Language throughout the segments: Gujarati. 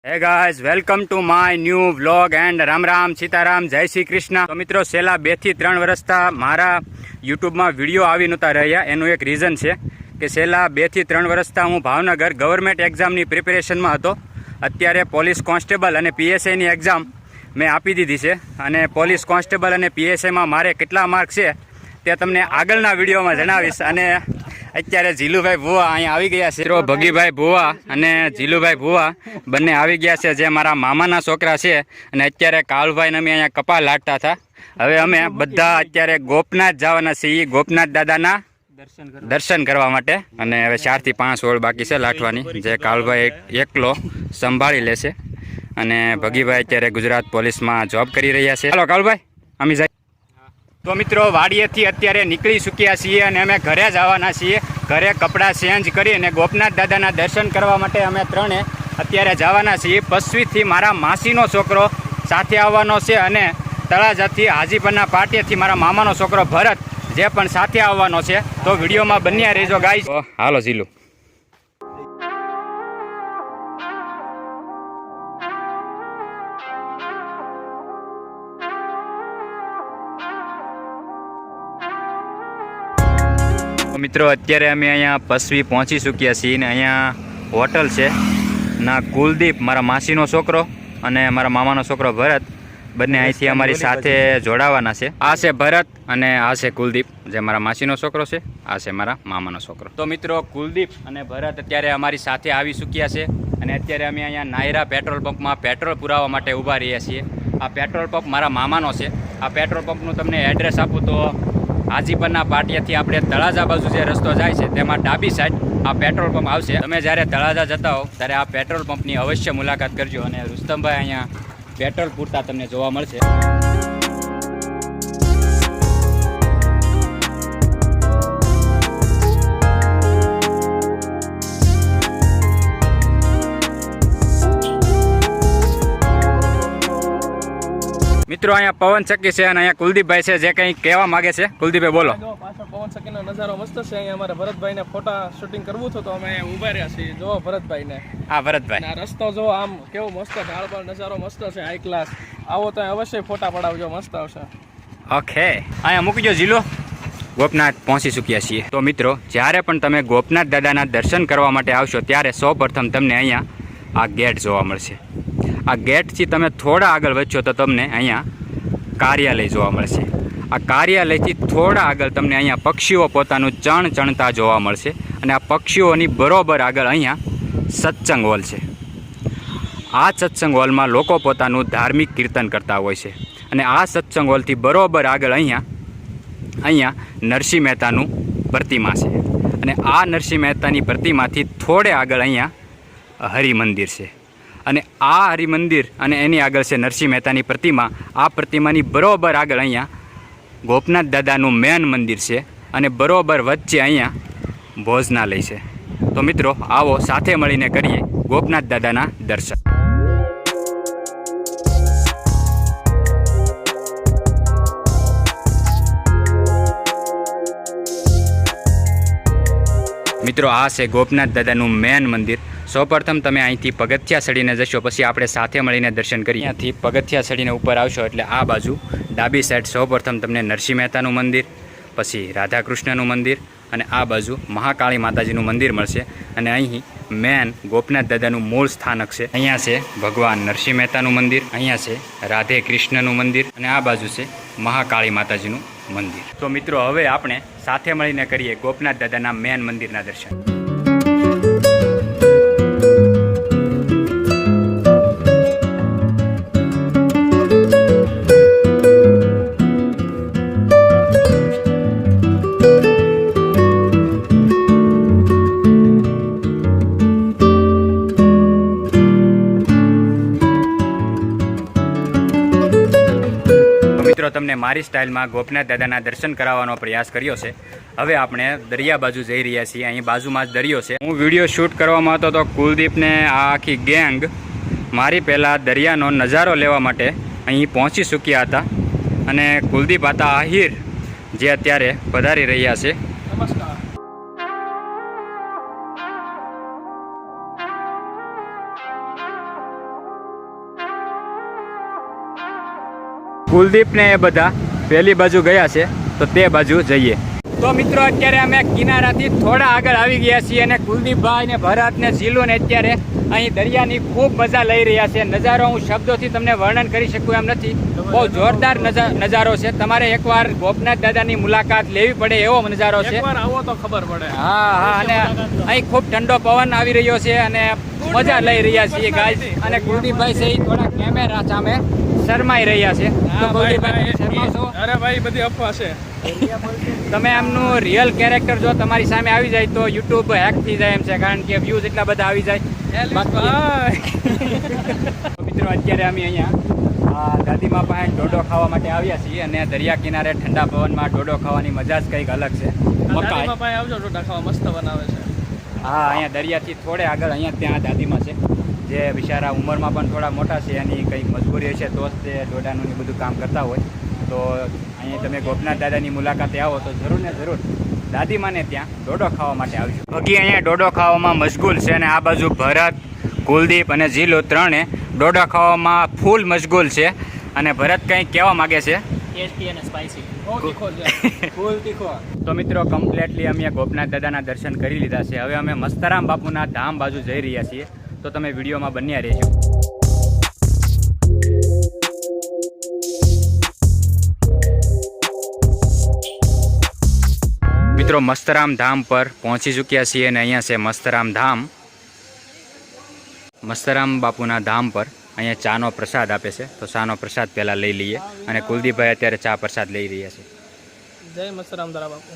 Hey guys, welcome to my new vlog and Ram Ram Sitaram જય શ્રી કૃષ્ણ. તો મિત્રો, છેલ્લા 2 થી 3 વર્ષથી મારા યુટ્યુબમાં વિડીયો આવી નહોતા રહ્યા. એનું એક રીઝન છે કે છેલ્લા 2 થી 3 વર્ષથી હું ભાવનગર ગવર્મેન્ટ એક્ઝામની પ્રિપેરેશનમાં હતો. અત્યારે પોલીસ કોન્સ્ટેબલ અને પીએસઆઈની એક્ઝામ મેં આપી દીધી છે અને પોલીસ કોન્સ્ટેબલ અને પીએસઆઈમાં મારે કેટલા માર્ક છે તે તમને આગળના વિડીયોમાં જણાવીશ. અને અત્યારે જીલુભાઈ ભુવા અહીંયા આવી ગયા છે. ભગીભાઈ ભુવા અને જીલુભાઈ ભુવા બંને આવી ગયા છે, જે મારા મામાના છોકરા છે. અને અત્યારે કાળુભાઈને અમે અહીંયા કપા લાટતા હતા. હવે અમે બધા અત્યારે ગોપનાથ જવાના છીએ, ગોપનાથ દાદાના દર્શન કરવા માટે. અને હવે 4 થી 5 ઓળ બાકી છે લાટવાની, જે કાળુભાઈ એકલો સંભાળી લેશે. અને ભગીભાઈ અત્યારે ગુજરાત પોલીસમાં જોબ કરી રહ્યા છે. ચાલો કાળુભાઈ, અમે જાય. તો મિત્રો, વાડીએથી અત્યારે નીકળી ચૂક્યા છીએ અને અમે ઘરે જવાના છીએ. ઘરે કપડાં ચેન્જ કરી અને ગોપનાથ દાદાના દર્શન કરવા માટે અમે ત્રણે અત્યારે જવાના છીએ. પશ્ચિમથી મારા માસીનો છોકરો સાથે આવવાનો છે અને તળાજાથી હાજીપરના પાટિયાથી મારા મામાનો છોકરો ભરત જે પણ સાથે આવવાનો છે. તો વિડીયોમાં બન્યા રહેજો ગાઈસ. હાલો જીલું. મિત્રો, અત્યારે અમે અહીંયા પસવી પહોંચી ચૂક્યા છીએ ને અહીંયા હોટલ છે ના કુલદીપ, મારા માસીનો છોકરો અને મારા મામાનો છોકરો ભરત, બંને અહીંથી અમારી સાથે જોડાવાના છે. આ છે ભરત અને આ છે કુલદીપ, જે મારા માસીનો છોકરો છે. આ છે મારા મામાનો છોકરો. તો મિત્રો, કુલદીપ અને ભરત અત્યારે અમારી સાથે આવી ચૂક્યા છે અને અત્યારે અમે અહીંયા નાયરા પેટ્રોલ પંપમાં પેટ્રોલ પુરાવવા માટે ઊભા રહ્યા છીએ. આ પેટ્રોલ પંપ મારા મામાનો છે. આ પેટ્રોલ પંપનું તમને એડ્રેસ આપું તો હાજીપરના પાટિયાથી આપણે તળાજા બાજુ જે રસ્તો જાય છે તેમાં ડાબી સાઈડ આ પેટ્રોલ પંપ આવશે. તમે જ્યારે તળાજા જતા હો ત્યારે આ પેટ્રોલ પંપની અવશ્ય મુલાકાત કરજો. અને રુસ્તમભાઈ અહીંયા પેટ્રોલ પૂરતા તમને જોવા મળશે. મિત્રો, અહીંયા પવન ચક્કી છે અને અહીંયા કુલદીપભાઈ છે, જે કંઈ કહેવા માંગે છે. કુલદીપભાઈ બોલો. પાછળ પવન ચક્કીનો નજારો મસ્ત છે. અહીંયા અમારે ભરતભાઈને ફોટા શૂટિંગ કરવું હતું તો અમે અહીંયા ઊભા રહ્યા છીએ. જોવો ભરતભાઈને. હા ભરતભાઈ, આ રસ્તો જો આમ કેવો મસ્ત ઢાળ પર નજારો મસ્ત છે, હાઈ ક્લાસ. આવો તો અવશ્ય ફોટા પડાવજો, મસ્ત આવશે. ઓકે, અહીંયા મૂકજો જીલો. ગોપનાથ પહોંચી ચૂક્યા છીએ. તો મિત્રો, જ્યારે પણ તમે ગોપનાથ દાદાના દર્શન કરવા માટે આવશો ત્યારે સૌપ્રથમ તમને અહીંયા આ ગેટ જોવા મળશે. આ ગેટથી તમે થોડા આગળ વધશો તો તમને અહીંયા કાર્યાલય જોવા મળશે. આ કાર્યાલયથી થોડા આગળ તમને અહીંયા પક્ષીઓ પોતાનું ચણ ચણતા જોવા મળશે. અને આ પક્ષીઓની બરોબર આગળ અહીંયા સત્સંગ હોલ છે. આ સત્સંગ હોલમાં લોકો પોતાનું ધાર્મિક કીર્તન કરતા હોય છે. અને આ સત્સંગ હોલથી બરોબર આગળ અહીંયા નરસિંહ મહેતાનું પ્રતિમા છે. અને આ નરસિંહ મહેતાની પ્રતિમાથી થોડે આગળ અહીંયા હરિમંદિર છે. અને આ હરિમંદિર અને એની આગળ છે નરસિંહ મહેતાની પ્રતિમા. આ પ્રતિમાની બરોબર આગળ અહીંયા ગોપનાથ દાદાનું મેન મંદિર છે. અને બરોબર વચ્ચે અહીંયા ભોજનાલય છે. તો મિત્રો, આવો સાથે મળીને કરીએ ગોપનાથ દાદાના દર્શન. મિત્રો, આ છે ગોપનાથ દાદાનું મેન મંદિર. સૌપ્રથમ તમે અહીંથી પગથિયા ચડીને જશો, પછી આપણે સાથે મળીને દર્શન કરીએ. અહીંયાથી પગથિયા ચડીને ઉપર આવશો એટલે આ બાજુ ડાબી સાઈડ સૌપ્રથમ તમને નરસિંહ મહેતાનું મંદિર, પછી રાધાકૃષ્ણનું મંદિર અને આ બાજુ મહાકાળી માતાજીનું મંદિર મળશે. અને અહીં મેન ગોપનાથ દાદાનું મૂળ સ્થાનક છે. અહીંયા છે ભગવાન નરસિંહ મહેતાનું મંદિર, અહીંયા છે રાધે કૃષ્ણનું મંદિર અને આ બાજુ છે મહાકાળી માતાજીનું મંદિર. તો મિત્રો, હવે આપણે સાથે મળીને કરીએ ગોપનાથ દાદાના મેન મંદિરના દર્શન. તમને મારી સ્ટાઇલમાં ગોપનાથ દાદાના દર્શન કરાવવાનો પ્રયાસ કર્યો છે. હવે આપણે દરિયા બાજુ જઈ રહ્યા છીએ. અહીં બાજુમાં જ દરિયો છે. હું વિડીયો શૂટ કરવામાં હતો તો કુલદીપને આ આખી ગેંગ મારી પહેલાં દરિયાનો નજારો લેવા માટે અહીં પહોંચી ચૂક્યા હતા. અને કુલદીપ હતા આહિર, જે અત્યારે પધારી રહ્યા છે. નમસ્કાર. કુલદીપ ને એ બધા પેલી બાજુ ગયા છે, તો તે બાજુ જઈએ. તો મિત્રો અત્યારે અમે કિનારાથી થોડા આગળ આવી ગયા છીએ અને કુલદીપભાઈ ને ભરત ને ઝીલું ને અત્યારે અહીં દરિયાની ખૂબ મજા લઈ રહ્યા છે. નજારો હું શબ્દોથી તમને વર્ણન કરી શકું એમ નથી. બહુ જોરદાર નજારો છે. તમારે એકવાર ગોપનાથ દાદાની મુલાકાત લેવી પડે એવો નજારો છે. એકવાર આવો તો ખબર પડે. હા, અને અહીં ખૂબ ઠંડો પવન આવી રહ્યો છે અને મજા લઈ રહ્યા છીએ ગાઈસ. અને કુલદીપભાઈ છે એ થોડા કેમેરા સામે શરમાઈ રહ્યા છે. તો કુલદીપભાઈ શરમાશો? અરે ભાઈ બધી અફવા છે. તમે એમનું રિયલ કેરેક્ટર જો તમારી સામે આવી જાય તો યુટ્યુબ હેક થઈ જાય એમ છે, કારણ કે વ્યૂઝ એટલા બધા આવી જાય. મિત્રો અત્યારે અમે અહીંયા દાદીમા પાસે ડોડો ખાવા માટે આવ્યા છીએ અને દરિયા કિનારે ઠંડા પવનમાં ડોડો ખાવાની મજા જ કંઈક અલગ છે. દાદીમા પાસે આવજો, ડોડા ખાવા મસ્ત બનાવે છે. હા, અહીંયા દરિયાથી થોડે આગળ અહીંયા ત્યાં દાદીમા છે, જે બિચારા ઉંમરમાં પણ થોડા મોટા છે. એની કંઈક મજબૂરી છે તો જ તે ડોડાનું બધું કામ કરતા હોય. તો અહીં તમે ગોપનાથ દાદાની મુલાકાતે આવો તો જરૂર ને જરૂર દાદીમાને ત્યાં ડોડો ખાવા માટે આવજો. ભગી અહીંયા ડોડો ખાવામાં મશગુલ છે અને આ બાજુ ભરત, કુલદીપ અને ઝીલો ત્રણે ડોડો ખાવામાં ફૂલ મશગુલ છે. અને ભરત કંઈક કહેવા માગે છે. ટેસ્ટી અને સ્પાઇસી. બહુ તીખો છે. ફૂલ તીખો. તો મિત્રો કમ્પ્લીટલી અમે ગોપનાથ દાદાના દર્શન કરી લીધા છે. હવે અમે મસ્તરામ બાપુના ધામ બાજુ જઈ રહ્યા છીએ. તો તમે વિડીયોમાં બન્યા રહેજો. મિત્રો મસ્તરામ ધામ પર પહોંચી ચૂક્યા છીએ અને અહીંયા છે મસ્તરામ ધામ. મસ્તરામ બાપુના ધામ પર અહીંયા ચાનો પ્રસાદ આપે છે, તો ચાનો પ્રસાદ પહેલાં લઈ લઈએ. અને કુલદીપભાઈ અત્યારે ચા પ્રસાદ લઈ રહ્યા છે. જય મસ્તરામ દાદા બાપુ.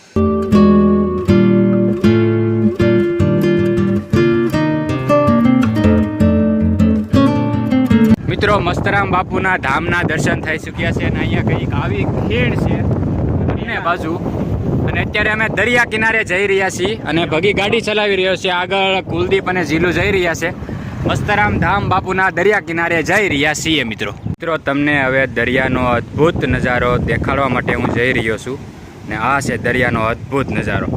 મિત્રો મસ્તરામ બાપુના ધામના દર્શન થઈ ચૂક્યા છે અને અહીંયા કંઈક આવી ખેડ છે બંને બાજુ. અને અત્યારે અમે દરિયા કિનારે જઈ રહ્યા છીએ અને ભગી ગાડી ચલાવી રહ્યો છે. આગળ કુલદીપ અને ઝીલું જઈ રહ્યા છે. મસ્તરામ ધામ બાપુના દરિયા કિનારે જઈ રહ્યા છીએ. મિત્રો તમને હવે દરિયાનો અદ્ભુત નજારો દેખાડવા માટે હું જઈ રહ્યો છું. ને આ છે દરિયાનો અદ્ભુત નજારો.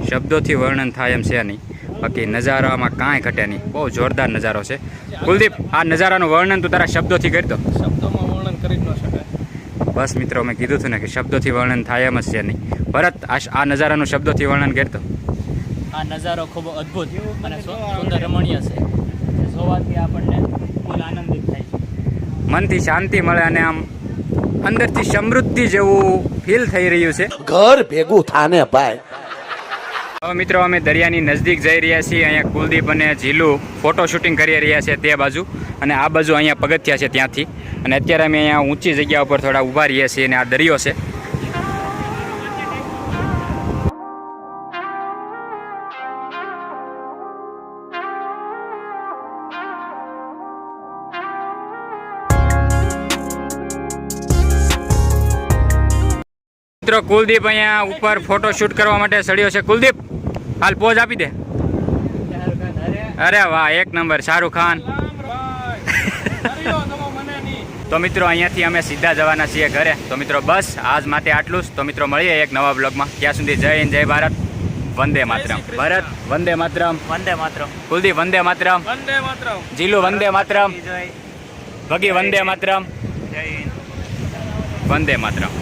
શબ્દોથી વર્ણન થાય એમ છે નહીં, બાકી નજારામાં કાંઈ ઘટે નહીં. બહુ જોરદાર નજારો છે. કુલદીપ, આ નજારાનું વર્ણન તું તારા શબ્દોથી કરી દો. શબ્દોમાં વર્ણન કરી ન શકાય. બસ મિત્રો, મેં કીધું હતું ને કે શબ્દોથી વર્ણન થાય એમ જ છે નહીં. ભરત, આ નજારાનું શબ્દોથી વર્ણન કરતો. આ નજારો ખૂબ અદ્ભુત અને સુંદર રમણીય છે. જોવાથી આપણને ફૂલ આનંદિત થાય છે. મનથી શાંતિ મળે અને આમ અંદરથી સમૃદ્ધિ જેવું ફીલ થઈ રહ્યું છે. ઘર ભેગું થાને ભાઈ. હવે મિત્રો અમે દરિયાની નજદીક જઈ રહ્યા છીએ. અહીંયા કુલદીપ અને ઝીલું ફોટો શૂટિંગ કરી રહ્યા છે તે બાજુ, અને આ બાજુ અહીંયા પગથિયા છે ત્યાંથી. અને અત્યારે અમે અહીંયા ઊંચી જગ્યા ઉપર થોડા ઊભા રહીએ છીએ અને આ દરિયો છે. મિત્રો કુલદીપ અહીંયા ઉપર ફોટો શૂટ કરવા માટે ચડ્યો છે. કુલદીપ, હાલ પોઝ આપી દે. અરે વાહ, એક નંબર. શાહરુખ ખાન. તો મિત્રો અહીંયાથી અમે સીધા જવાના છીએ ઘરે. તો મિત્રો બસ આજ માટે આટલું જ. તો મિત્રો મળીએ એક નવા બ્લોગમાં. ત્યાં સુધી જય હિન્દ, જય ભારત, વંદે માતરમ. ભરત વંદે માતરમ. વંદે માતરમ. કુલદીપ વંદે માતરમ. વંદે માતરમ. જીલુ વંદે માતરમ. જય ભગી વંદે માતરમ. જય હિન્દ. વંદે માતરમ.